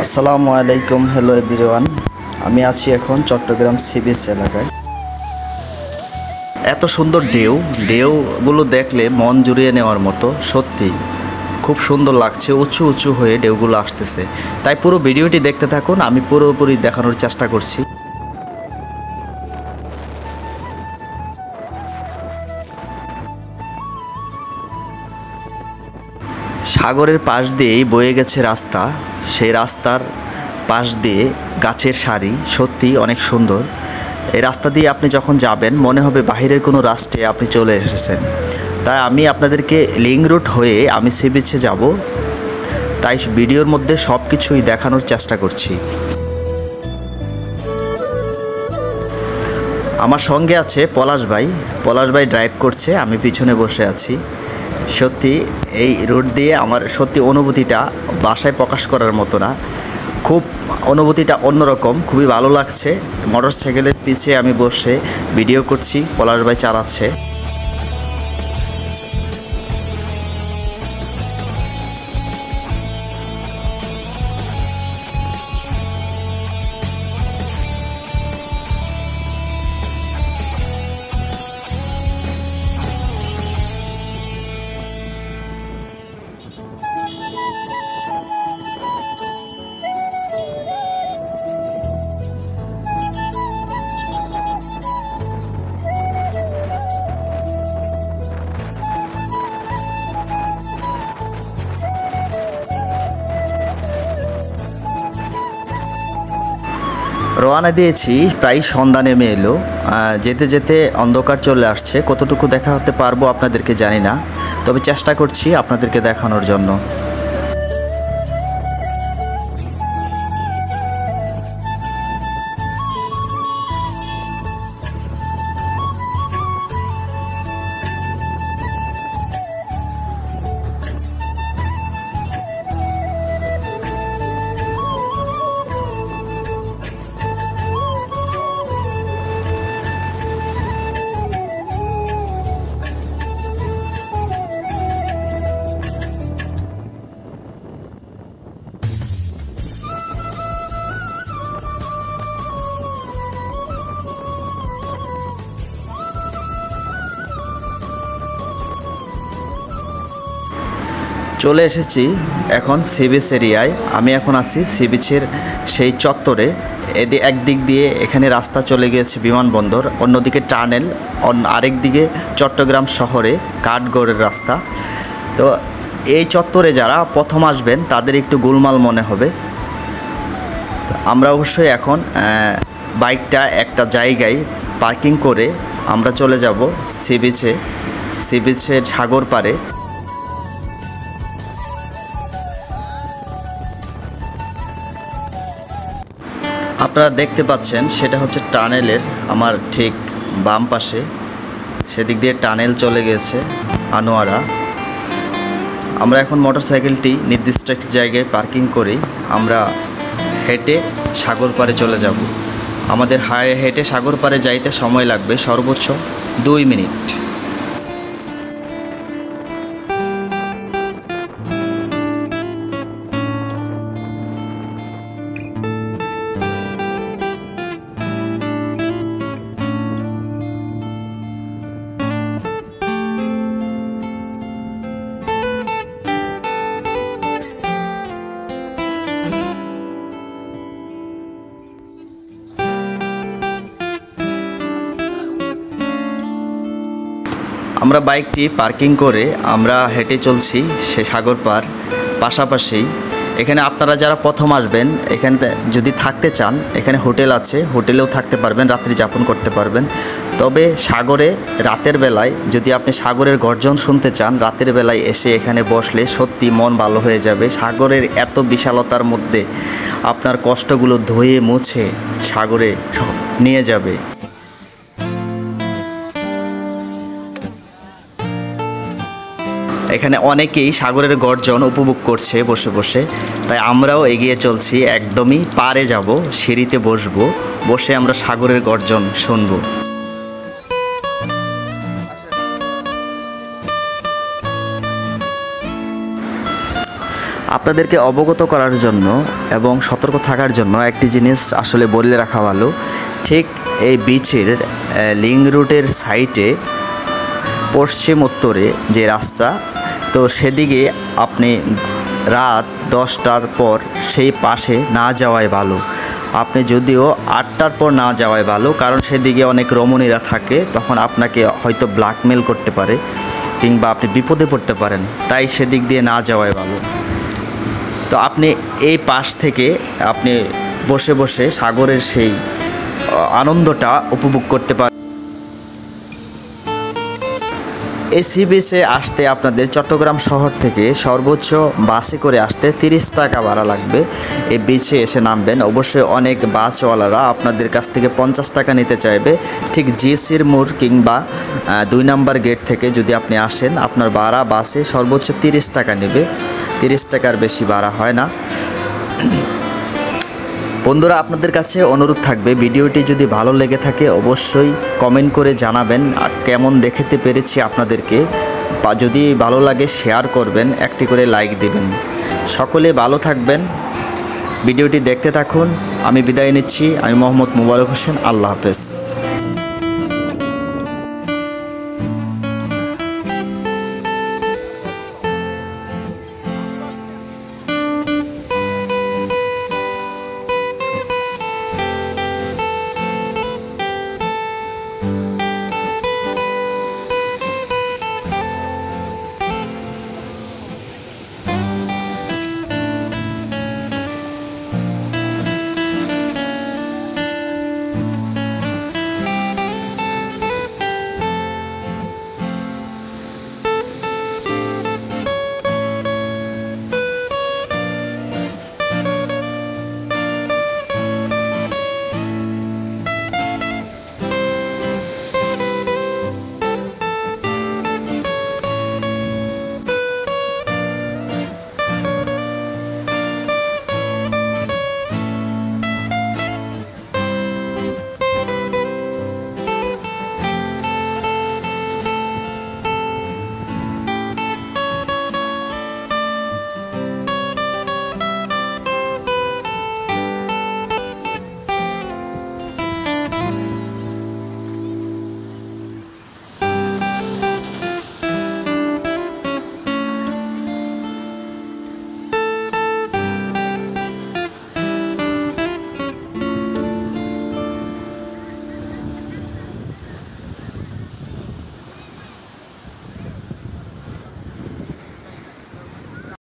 আসসালামু আলাইকুম, hello everyone. আমি আছি এখন চট্টগ্রাম সি বিচ এলাকায়। এত সুন্দর ঢেউগুলো দেখলে মন জুড়িয়ে নেওয়ার মতো, সত্যি খুব সুন্দর লাগছে। উঁচু উঁচু হয়ে ঢেউগুলো আসতেছে, তাই পুরো ভিডিওটি দেখতে থাকুন। আমি পুরোপুরি দেখানোর চেষ্টা করছি। সাগরের পাশ দিয়েই বয়ে গেছে রাস্তা, সেই রাস্তার পাশ দিয়ে গাছের সারি, সত্যি অনেক সুন্দর। এই রাস্তা দিয়ে আপনি যখন যাবেন মনে হবে বাহিরের কোনো রাষ্ট্রে আপনি চলে এসেছেন। তাই আমি আপনাদেরকে লিংক রুট হয়ে আমি সি বিচে যাব, তাই ভিডিওর মধ্যে সব কিছুই দেখানোর চেষ্টা করছি। আমার সঙ্গে আছে পলাশ ভাই ড্রাইভ করছে, আমি পিছনে বসে আছি। সত্যি এই রোড দিয়ে আমার সত্যি অনুভূতিটা ভাষায় প্রকাশ করার মতো না, খুব অনুভূতিটা অন্যরকম, খুবই ভালো লাগছে। মোটরসাইকেলের পিছে আমি বসে ভিডিও করছি, পলাশ ভাই চালাচ্ছে। রওনা দিয়েছি, প্রায় সন্ধ্যা নেমে এলো। যেতে যেতে অন্ধকার চলে আসছে, কতটুকু দেখা হতে পারবো আপনাদেরকে জানি না, তবে চেষ্টা করছি আপনাদেরকে দেখানোর জন্য। চলে এসেছি এখন সি বিচ এরিয়ায়। আমি এখন আছি সি বিচের সেই চত্বরে। একদিক দিয়ে এখানে রাস্তা চলে গিয়েছে বিমানবন্দর, অন্যদিকে টানেল, আরেক দিকে চট্টগ্রাম শহরে কাঠগড়ের রাস্তা। তো এই চত্বরে যারা প্রথম আসবেন তাদের একটু গোলমাল মনে হবে। আমরা অবশ্যই এখন বাইকটা একটা জায়গায় পার্কিং করে আমরা চলে যাব সি বিচের সাগর পাড়ে। আপনারা দেখতে পাচ্ছেন সেটা হচ্ছে টানেলের আমার ঠিক বাম পাশে, সেদিক দিয়ে টানেল চলে গেছে আনোয়ারা। আমরা এখন মোটরসাইকেলটি নির্দিষ্ট একটি জায়গায় পার্কিং করে আমরা হেঁটে সাগর পাড়ে চলে যাব। আমাদের হেঁটে সাগর পাড়ে যাইতে সময় লাগবে সর্বোচ্চ 2 মিনিট। আমরা বাইকটি পার্কিং করে আমরা হেঁটে চলছি সে সাগর পার। পাশাপাশি এখানে আপনারা যারা প্রথম আসবেন, এখানে যদি থাকতে চান এখানে হোটেল আছে, হোটেলেও থাকতে পারবেন, রাত্রি যাপন করতে পারবেন। তবে সাগরে রাতের বেলায় যদি আপনি সাগরের গর্জন শুনতে চান, রাতের বেলায় এসে এখানে বসলে সত্যি মন ভালো হয়ে যাবে। সাগরের এত বিশালতার মধ্যে আপনার কষ্টগুলো ধুয়ে মুছে সাগরে নিয়ে যাবে। এখানে অনেকেই সাগরের গর্জন উপভোগ করছে বসে বসে, তাই আমরাও এগিয়ে চলছি, একদমই পাড়ে যাব, সিঁড়িতে বসবো, বসে আমরা সাগরের গর্জন শুনবো। আপনাদেরকে অবগত করার জন্য এবং সতর্ক থাকার জন্য একটি জিনিস আসলে বলে রাখা ভালো, ঠিক এই বিচের লিং রুটের সাইটে পশ্চিম উত্তরে যে রাস্তা, তো সেদিকে আপনি রাত 10টার পর সেই পাশে না যাওয়াই ভালো। আপনি যদিও 8টার পর না যাওয়াই ভালো, কারণ সেদিকে অনেক রমণীরা থাকে, তখন আপনাকে হয়তো ব্ল্যাকমেল করতে পারে কিংবা আপনি বিপদে পড়তে পারেন, তাই সেদিক দিয়ে না যাওয়াই ভালো। তো আপনি এই পাশ থেকে আপনি বসে বসে সাগরের সেই আনন্দটা উপভোগ করতে পারেন। এই সি বিচে আসতে আপনাদের চট্টগ্রাম শহর থেকে সর্বোচ্চ বাসে করে আসতে 30 টাকা ভাড়া লাগবে। এই বিচে এসে নামবেন, অবশ্যই অনেক বাসওয়ালারা আপনাদের কাছ থেকে 50 টাকা নিতে চাইবে। ঠিক জিসির মোড় কিংবা 2 নম্বর গেট থেকে যদি আপনি আসেন, আপনার ভাড়া বাসে সর্বোচ্চ 30 টাকা নেবে, 30 টাকার বেশি ভাড়া হয় না। বন্ধুরা, আপনাদের কাছে অনুরোধ থাকবে, ভিডিওটি যদি ভালো লেগে থাকে অবশ্যই কমেন্ট করে জানাবেন কেমন দেখাতে পেরেছি আপনাদেরকে। যদি ভালো লাগে শেয়ার করবেন, একটি করে লাইক দিবেন। সকলে ভালো থাকবেন, ভিডিওটি দেখতে থাকুন। আমি বিদায় নিচ্ছি। আমি মোহাম্মদ মোবারক হোসেন। আল্লাহ হাফেজ।